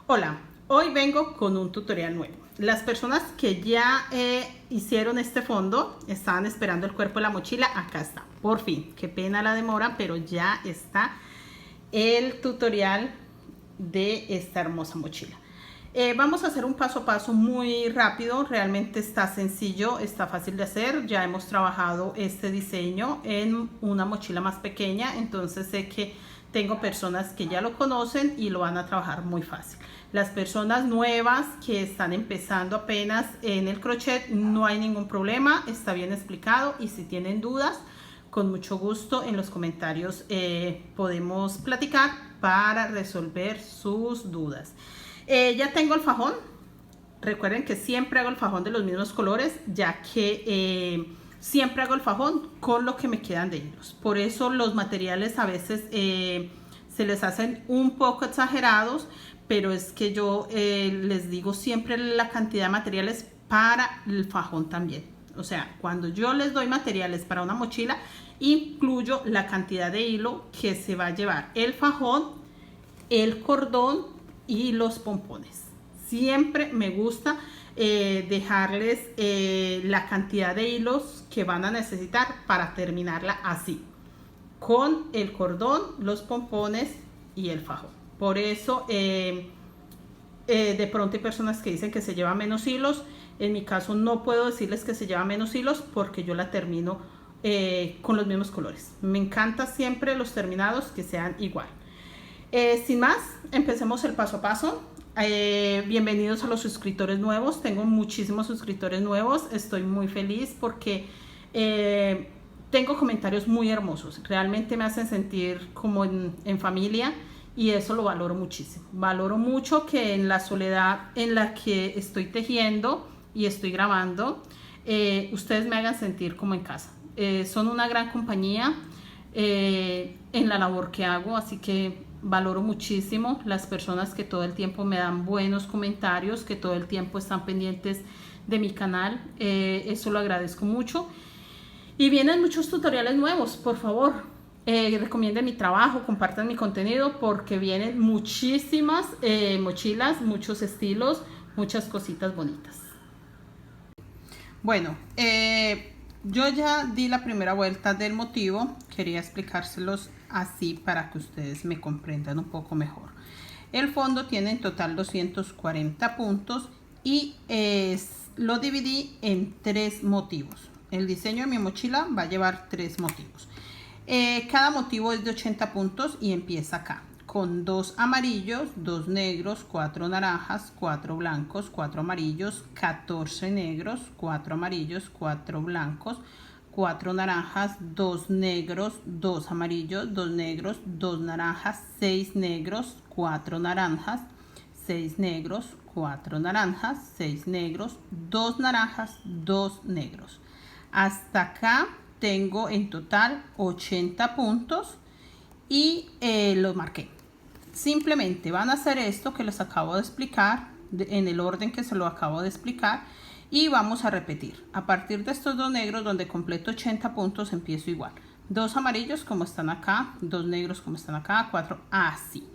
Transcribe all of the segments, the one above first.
Hola, hoy vengo con un tutorial nuevo. Las personas que ya hicieron este fondo estaban esperando el cuerpo de la mochila. Acá está, por fin. Qué pena la demora, pero ya está el tutorial de esta hermosa mochila. Vamos a hacer un paso a paso muy rápido. Realmente está sencillo, está fácil de hacer. Ya hemos trabajado este diseño en una mochila más pequeña, entonces sé que tengo personas que ya lo conocen y lo van a trabajar muy fácil. Las personas nuevas que están empezando apenas en el crochet, no hay ningún problema, está bien explicado, y si tienen dudas, con mucho gusto en los comentarios podemos platicar para resolver sus dudas. Ya tengo el fajón. Recuerden que siempre hago el fajón de los mismos colores, ya que siempre hago el fajón con lo que me quedan de hilos. Por eso los materiales a veces se les hacen un poco exagerados, pero es que yo les digo siempre la cantidad de materiales para el fajón también. O sea, cuando yo les doy materiales para una mochila, incluyo la cantidad de hilo que se va a llevar el fajón, el cordón y los pompones. Siempre me gusta dejarles la cantidad de hilos que van a necesitar para terminarla así, con el cordón, los pompones y el fajón. Por eso de pronto hay personas que dicen que se lleva menos hilos. En mi caso no puedo decirles que se lleva menos hilos porque yo la termino con los mismos colores. Me encanta siempre los terminados que sean igual. Sin más, empecemos el paso a paso. Bienvenidos a los suscriptores nuevos. Tengo muchísimos suscriptores nuevos. Estoy muy feliz porque tengo comentarios muy hermosos. Realmente me hacen sentir como en familia, y eso lo valoro muchísimo. Valoro mucho que en la soledad en la que estoy tejiendo y estoy grabando, ustedes me hagan sentir como en casa. Son una gran compañía en la labor que hago, así que valoro muchísimo las personas que todo el tiempo me dan buenos comentarios, que todo el tiempo están pendientes de mi canal. Eso lo agradezco mucho. Y vienen muchos tutoriales nuevos, por favor. Recomienden mi trabajo, compartan mi contenido, porque vienen muchísimas mochilas, muchos estilos, muchas cositas bonitas. Bueno, yo ya di la primera vuelta del motivo. Quería explicárselos así para que ustedes me comprendan un poco mejor. El fondo tiene en total 240 puntos y lo dividí en 3 motivos. El diseño de mi mochila va a llevar 3 motivos. Cada motivo es de 80 puntos y empieza acá con 2 amarillos, 2 negros, 4 naranjas, 4 blancos, 4 amarillos, 14 negros, 4 amarillos, 4 blancos, 4 naranjas, 2 negros, 2 amarillos, 2 negros, 2 naranjas, 6 negros, 4 naranjas, 6 negros, 4 naranjas, 6 negros, 2 naranjas, 2 negros. Hasta acá tengo en total 80 puntos y los marqué. Simplemente van a hacer esto que les acabo de explicar en el orden que se lo acabo de explicar, y vamos a repetir. A partir de estos 2 negros donde completo 80 puntos, empiezo igual. 2 amarillos como están acá, 2 negros como están acá, 4, así.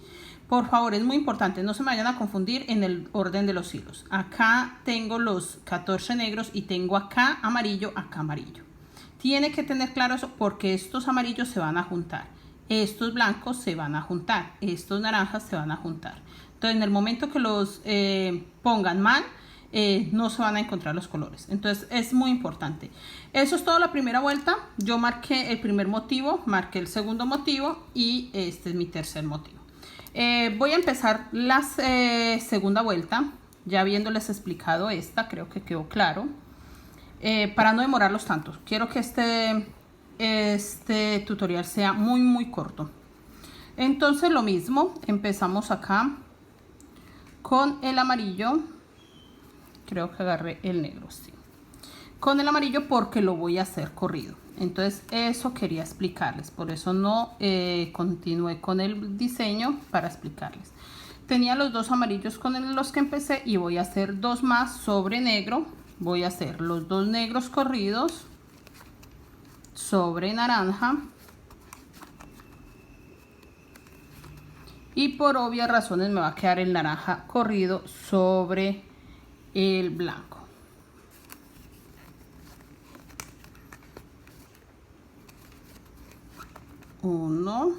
Por favor, es muy importante, no se me vayan a confundir en el orden de los hilos. Acá tengo los 14 negros y tengo acá amarillo, acá amarillo. Tiene que tener claro eso, porque estos amarillos se van a juntar, estos blancos se van a juntar, estos naranjas se van a juntar. Entonces, en el momento que los pongan mal, no se van a encontrar los colores. Entonces, es muy importante. Eso es todo la primera vuelta. Yo marqué el primer motivo, marqué el segundo motivo y este es mi tercer motivo. Voy a empezar la segunda vuelta, ya habiéndoles explicado esta, creo que quedó claro. Para no demorarlos tanto, quiero que este tutorial sea muy corto. Entonces lo mismo, empezamos acá con el amarillo. Creo que agarré el negro, sí, con el amarillo, porque lo voy a hacer corrido. Entonces eso quería explicarles, por eso no continué con el diseño, para explicarles. Tenía los 2 amarillos con los que empecé y voy a hacer 2 más sobre negro. Voy a hacer los 2 negros corridos sobre naranja y por obvias razones me va a quedar el naranja corrido sobre el blanco. Uno,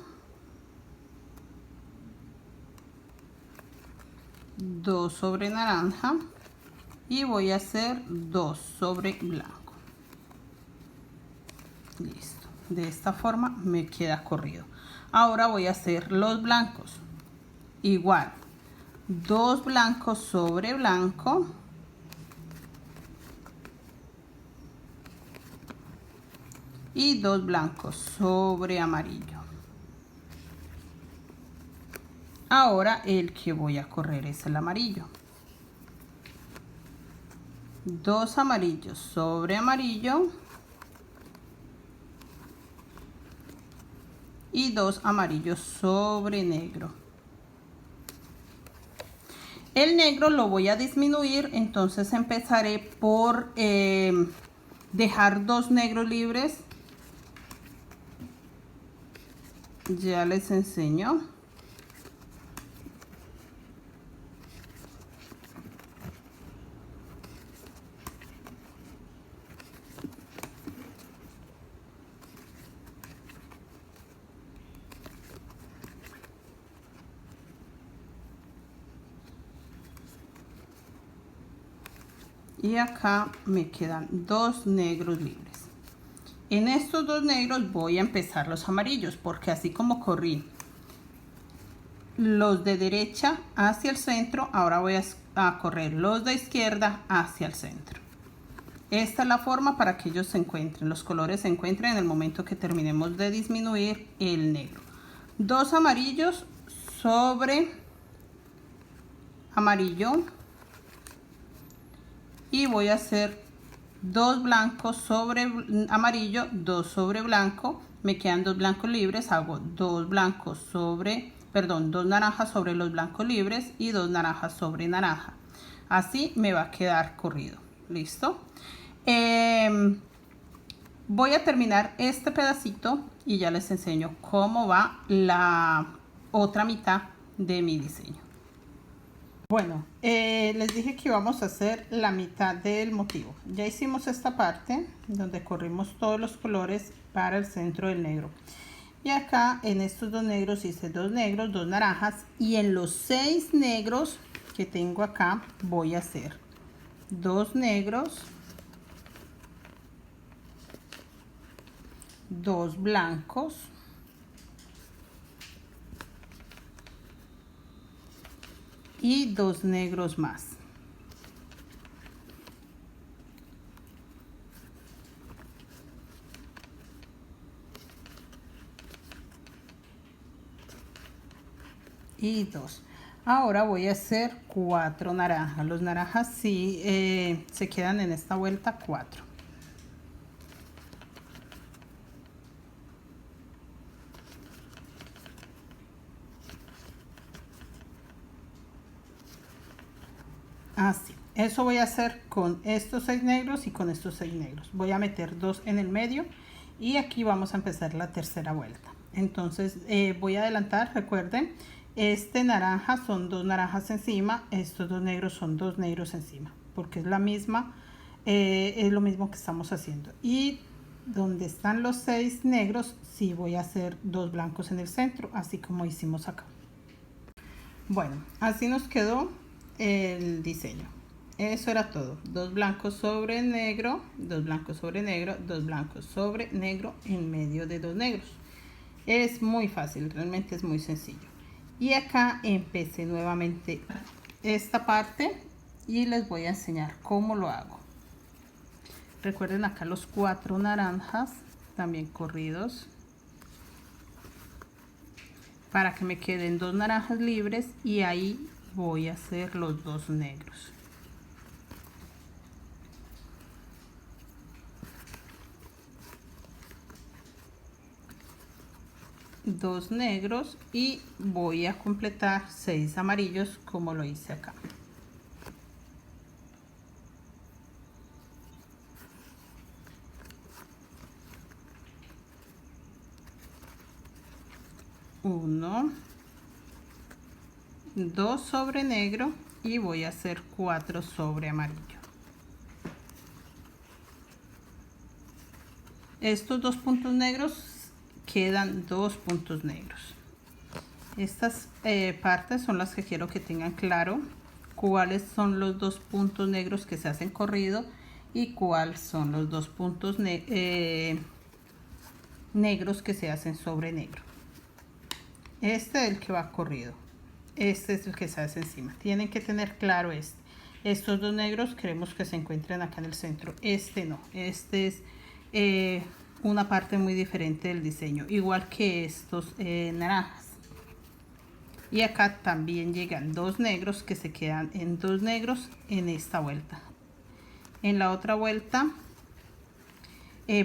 dos sobre naranja y voy a hacer 2 sobre blanco. Listo, de esta forma me queda corrido. Ahora voy a hacer los blancos. Igual, 2 blancos sobre blanco y 2 blancos sobre amarillo. Ahora el que voy a correr es el amarillo. 2 amarillos sobre amarillo y 2 amarillos sobre negro. El negro lo voy a disminuir, entonces empezaré por dejar 2 negros libres. Ya les enseño. Y acá me quedan 2 negros libres. En estos 2 negros voy a empezar los amarillos, porque así como corrí los de derecha hacia el centro, ahora voy a correr los de izquierda hacia el centro. Esta es la forma para que ellos se encuentren, los colores se encuentren en el momento que terminemos de disminuir el negro. 2 amarillos sobre amarillo y voy a hacer 2 blancos sobre amarillo, 2 sobre blanco, me quedan 2 blancos libres, hago 2 blancos sobre, perdón, 2 naranjas sobre los blancos libres y 2 naranjas sobre naranja. Así me va a quedar corrido. ¿Listo? Voy a terminar este pedacito y ya les enseño cómo va la otra mitad de mi diseño. Bueno, les dije que íbamos a hacer la mitad del motivo. Ya hicimos esta parte donde corrimos todos los colores para el centro del negro. Y acá en estos 2 negros hice 2 negros, 2 naranjas. Y en los 6 negros que tengo acá voy a hacer 2 negros, 2 blancos, y 2 negros más. Y 2. Ahora voy a hacer 4 naranjas. Los naranjas sí se quedan en esta vuelta 4. Así. Eso voy a hacer con estos 6 negros y con estos 6 negros. Voy a meter 2 en el medio y aquí vamos a empezar la tercera vuelta. Entonces voy a adelantar, recuerden, este naranja son 2 naranjas encima, estos 2 negros son 2 negros encima, porque es la misma, es lo mismo que estamos haciendo. Y donde están los 6 negros, sí voy a hacer 2 blancos en el centro, así como hicimos acá. Bueno, así nos quedó el diseño. Eso era todo. 2 blancos sobre negro, 2 blancos sobre negro, 2 blancos sobre negro en medio de 2 negros. Es muy fácil, realmente es muy sencillo. Y acá empecé nuevamente esta parte y les voy a enseñar cómo lo hago. Recuerden acá los 4 naranjas también corridos, para que me queden 2 naranjas libres, y ahí voy a hacer los 2 negros. Dos negros y voy a completar 6 amarillos como lo hice acá. Uno, 2 sobre negro y voy a hacer 4 sobre amarillo. Estos 2 puntos negros quedan 2 puntos negros. Estas partes son las que quiero que tengan claro cuáles son los 2 puntos negros que se hacen corrido y cuáles son los 2 puntos negros que se hacen sobre negro. Este es el que va corrido, este es el que se hace encima. Tienen que tener claro estos 2 negros queremos que se encuentren acá en el centro. Este no, este es una parte muy diferente del diseño, igual que estos naranjas. Y acá también llegan 2 negros que se quedan en 2 negros en esta vuelta. En la otra vuelta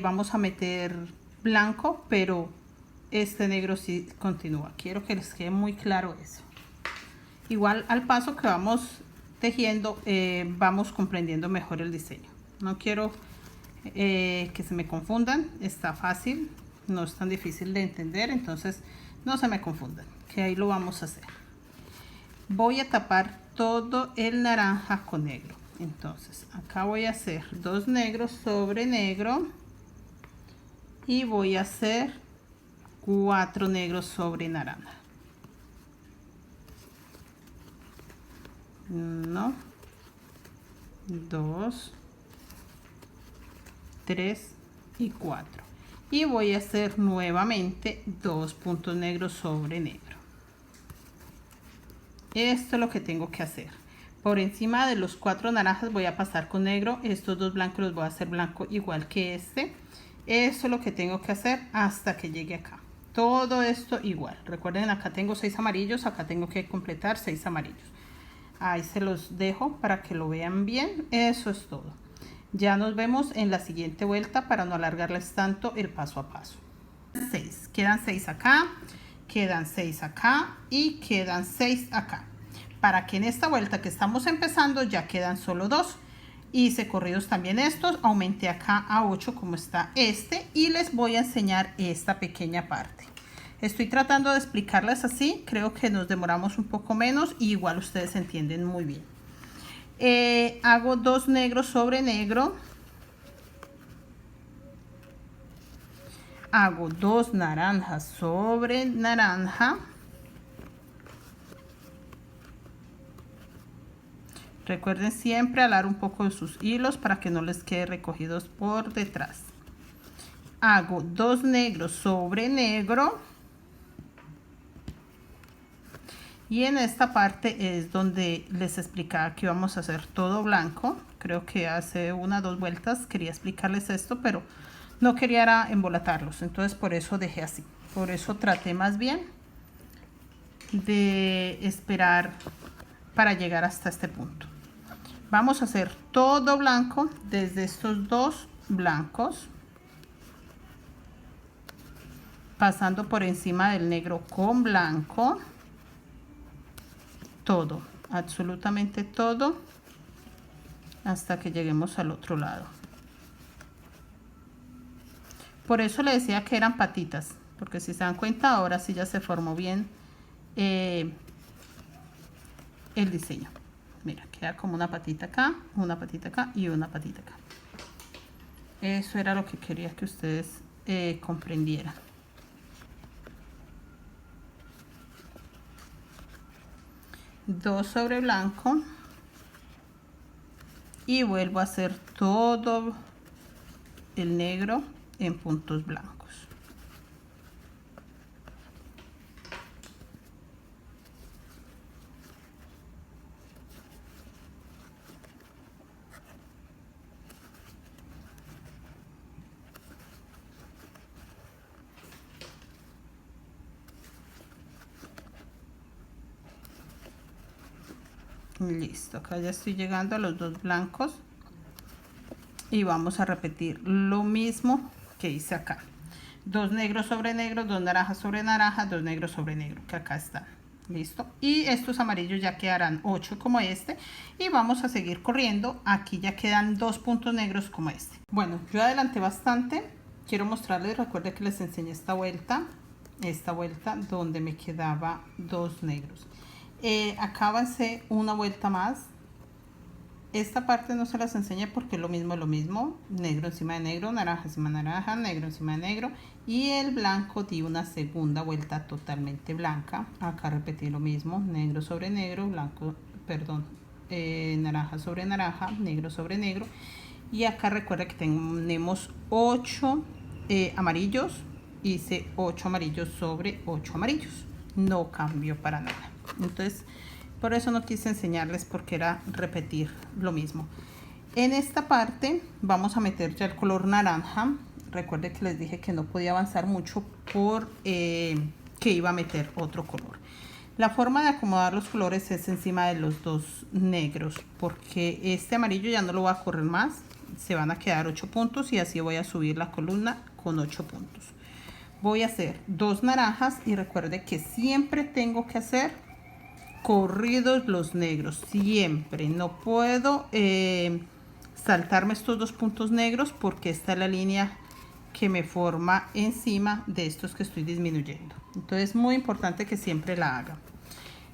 vamos a meter blanco, pero este negro sí continúa. Quiero que les quede muy claro eso. Igual al paso que vamos tejiendo vamos comprendiendo mejor el diseño. No quiero que se me confundan, está fácil, no es tan difícil de entender, entonces no se me confundan, que ahí lo vamos a hacer. Voy a tapar todo el naranja con negro, entonces acá voy a hacer 2 negros sobre negro y voy a hacer 4 negros sobre naranja. 1, 2, 3 y 4 y voy a hacer nuevamente 2 puntos negros sobre negro. Esto es lo que tengo que hacer. Por encima de los 4 naranjas voy a pasar con negro, estos 2 blancos los voy a hacer blanco igual que este. Eso es lo que tengo que hacer hasta que llegue acá. Todo esto igual. Recuerden, acá tengo 6 amarillos, acá tengo que completar 6 amarillos. Ahí se los dejo para que lo vean bien. Eso es todo. Ya nos vemos en la siguiente vuelta para no alargarles tanto el paso a paso. 6. Quedan 6 acá, quedan 6 acá y quedan 6 acá. Para que en esta vuelta que estamos empezando ya quedan solo 2. Hice corridos también estos, aumenté acá a 8 como está este y les voy a enseñar esta pequeña parte. Estoy tratando de explicarles así, creo que nos demoramos un poco menos y igual ustedes entienden muy bien. Hago 2 negros sobre negro, hago 2 naranjas sobre naranja, recuerden siempre alar un poco de sus hilos para que no les quede recogidos por detrás. Hago 2 negros sobre negro y en esta parte es donde les explicaba que íbamos a hacer todo blanco. Creo que hace 1 o 2 vueltas quería explicarles esto, pero no quería embolatarlos, entonces por eso dejé así. Por eso traté más bien de esperar para llegar hasta este punto. Vamos a hacer todo blanco desde estos 2 blancos, pasando por encima del negro con blanco. Todo, absolutamente todo, hasta que lleguemos al otro lado. Por eso le decía que eran patitas, porque si se dan cuenta ahora sí ya se formó bien el diseño. Mira, queda como una patita acá y una patita acá. Eso era lo que quería que ustedes comprendieran. Dos sobre blanco y vuelvo a hacer todo el negro en puntos blancos. Listo, acá ya estoy llegando a los 2 blancos y vamos a repetir lo mismo que hice acá. 2 negros sobre negro, 2 naranjas sobre naranja, 2 negros sobre negro, que acá están. Listo, y estos amarillos ya quedarán 8 como este y vamos a seguir corriendo. Aquí ya quedan 2 puntos negros como este. Bueno, yo adelanté bastante, quiero mostrarles, recuerden que les enseñé esta vuelta donde me quedaba 2 negros. Acá avancé una vuelta más. Esta parte no se las enseñé porque es lo mismo, negro encima de negro, naranja encima de naranja, negro encima de negro, y el blanco di una segunda vuelta totalmente blanca. Acá repetí lo mismo, negro sobre negro, blanco, perdón, naranja sobre naranja, negro sobre negro, y acá recuerda que tenemos 8 amarillos, hice 8 amarillos sobre 8 amarillos, no cambió para nada. Entonces por eso no quise enseñarles, porque era repetir lo mismo. En esta parte vamos a meter ya el color naranja. Recuerden que les dije que no podía avanzar mucho por que iba a meter otro color. La forma de acomodar los colores es encima de los dos negros, porque este amarillo ya no lo voy a correr más. Se van a quedar 8 puntos y así voy a subir la columna con 8 puntos. Voy a hacer 2 naranjas y recuerde que siempre tengo que hacer corridos los negros, siempre. No puedo saltarme estos 2 puntos negros, porque esta es la línea que me forma encima de estos que estoy disminuyendo. Entonces es muy importante que siempre la haga.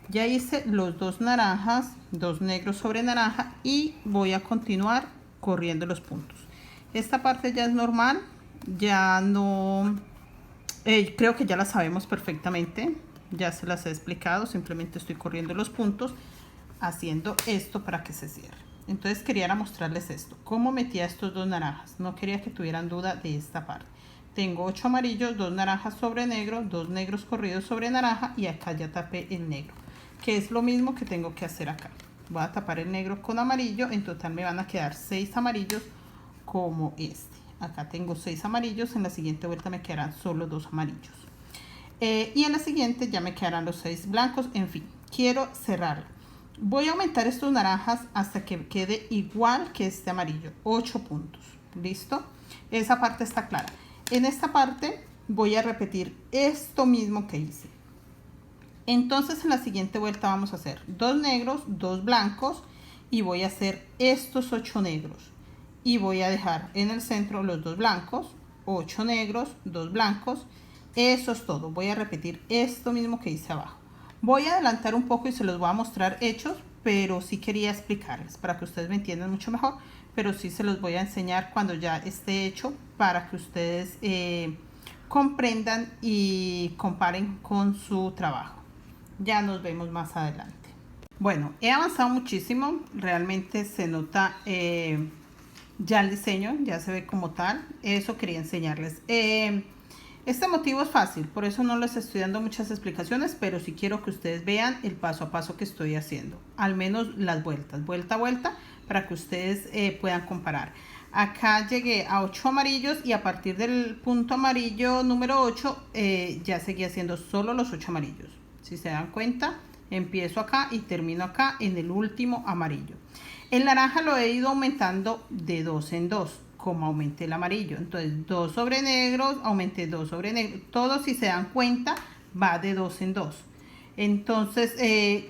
Ya hice los 2 naranjas, 2 negros sobre naranja, y voy a continuar corriendo los puntos. Esta parte ya es normal, ya no creo que ya la sabemos perfectamente. Ya se las he explicado, simplemente estoy corriendo los puntos, haciendo esto para que se cierre. Entonces quería mostrarles esto, cómo metía estos 2 naranjas. No quería que tuvieran duda de esta parte. Tengo 8 amarillos, 2 naranjas sobre negro, 2 negros corridos sobre naranja, y acá ya tapé el negro, que es lo mismo que tengo que hacer acá. Voy a tapar el negro con amarillo. En total me van a quedar 6 amarillos como este. Acá tengo 6 amarillos, en la siguiente vuelta me quedarán solo 2 amarillos. Y en la siguiente ya me quedarán los 6 blancos. En fin, quiero cerrarlo. Voy a aumentar estos naranjas hasta que quede igual que este amarillo, 8 puntos. ¿Listo? Esa parte está clara. En esta parte voy a repetir esto mismo que hice. Entonces en la siguiente vuelta vamos a hacer 2 negros, 2 blancos, y voy a hacer estos 8 negros. Y voy a dejar en el centro los 2 blancos, 8 negros, 2 blancos. Eso es todo. Voy a repetir esto mismo que hice abajo. Voy a adelantar un poco y se los voy a mostrar hechos, pero sí quería explicarles para que ustedes me entiendan mucho mejor. Pero sí se los voy a enseñar cuando ya esté hecho, para que ustedes comprendan y comparen con su trabajo. Ya nos vemos más adelante. Bueno, he avanzado muchísimo. Realmente se nota ya el diseño, ya se ve como tal. Eso quería enseñarles. Este motivo es fácil, por eso no les estoy dando muchas explicaciones, pero sí quiero que ustedes vean el paso a paso que estoy haciendo, al menos las vueltas, vuelta a vuelta, para que ustedes puedan comparar. Acá llegué a 8 amarillos, y a partir del punto amarillo número 8 ya seguí haciendo solo los 8 amarillos. Si se dan cuenta, empiezo acá y termino acá en el último amarillo. El naranja lo he ido aumentando de 2 en 2, como aumenté el amarillo. Entonces 2 sobre negros, aumenté 2 sobre negro. Todo, si se dan cuenta, va de 2 en 2. Entonces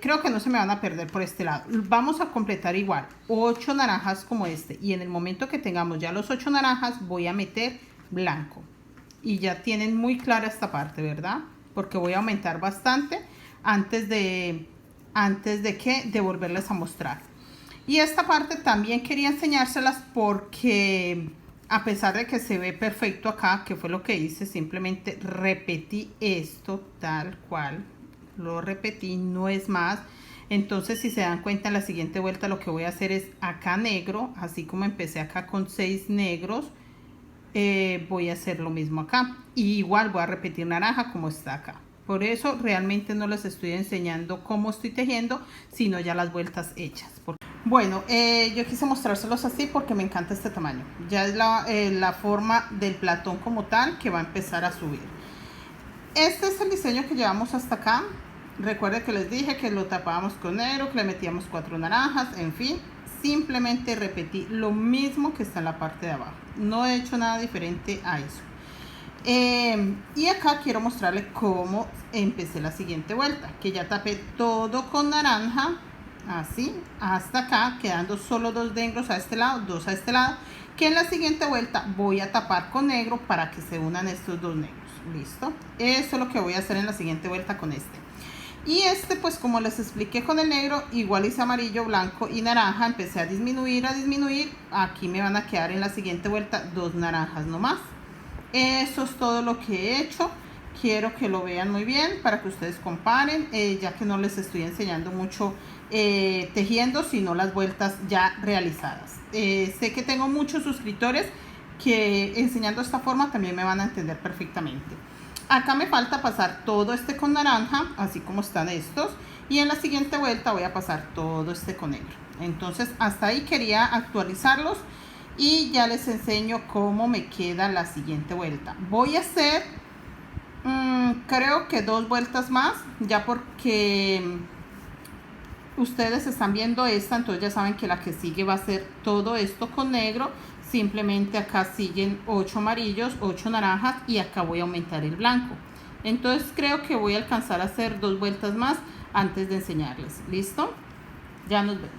creo que no se me van a perder por este lado. Vamos a completar igual 8 naranjas como este, y en el momento que tengamos ya los 8 naranjas voy a meter blanco. Y ya tienen muy clara esta parte, ¿verdad? Porque voy a aumentar bastante antes de volverles a mostrar. Y esta parte también quería enseñárselas, porque a pesar de que se ve perfecto acá, que fue lo que hice, simplemente repetí esto tal cual, lo repetí, no es más. Entonces si se dan cuenta, en la siguiente vuelta lo que voy a hacer es acá negro, así como empecé acá con 6 negros, voy a hacer lo mismo acá, y igual voy a repetir naranja como está acá. Por eso realmente no les estoy enseñando cómo estoy tejiendo, sino ya las vueltas hechas. Bueno, yo quise mostrárselos así porque me encanta este tamaño. Ya es la forma del platón como tal, que va a empezar a subir. Este es el diseño que llevamos hasta acá. Recuerden que les dije que lo tapábamos con negro, que le metíamos 4 naranjas, en fin. Simplemente repetí lo mismo que está en la parte de abajo. No he hecho nada diferente a eso. Y acá quiero mostrarles cómo empecé la siguiente vuelta, que ya tapé todo con naranja, así, hasta acá, quedando solo 2 negros a este lado, 2 a este lado, que en la siguiente vuelta voy a tapar con negro para que se unan estos 2 negros. Listo, eso es lo que voy a hacer en la siguiente vuelta con este. Y este, pues como les expliqué con el negro, igual hice amarillo, blanco y naranja. Empecé a disminuir, aquí me van a quedar en la siguiente vuelta 2 naranjas nomás. Eso es todo lo que he hecho. Quiero que lo vean muy bien para que ustedes comparen, ya que no les estoy enseñando mucho tejiendo, sino las vueltas ya realizadas. Sé que tengo muchos suscriptores que enseñando esta forma también me van a entender perfectamente. Acá me falta pasar todo este con naranja, así como están estos, y en la siguiente vuelta voy a pasar todo este con negro. Entonces hasta ahí quería actualizarlos y ya les enseño cómo me queda la siguiente vuelta. Voy a hacer creo que 2 vueltas más, ya porque ustedes están viendo esta, entonces ya saben que la que sigue va a ser todo esto con negro. Simplemente acá siguen 8 amarillos, 8 naranjas y acá voy a aumentar el blanco. Entonces creo que voy a alcanzar a hacer 2 vueltas más antes de enseñarles. ¿Listo? Ya nos vemos.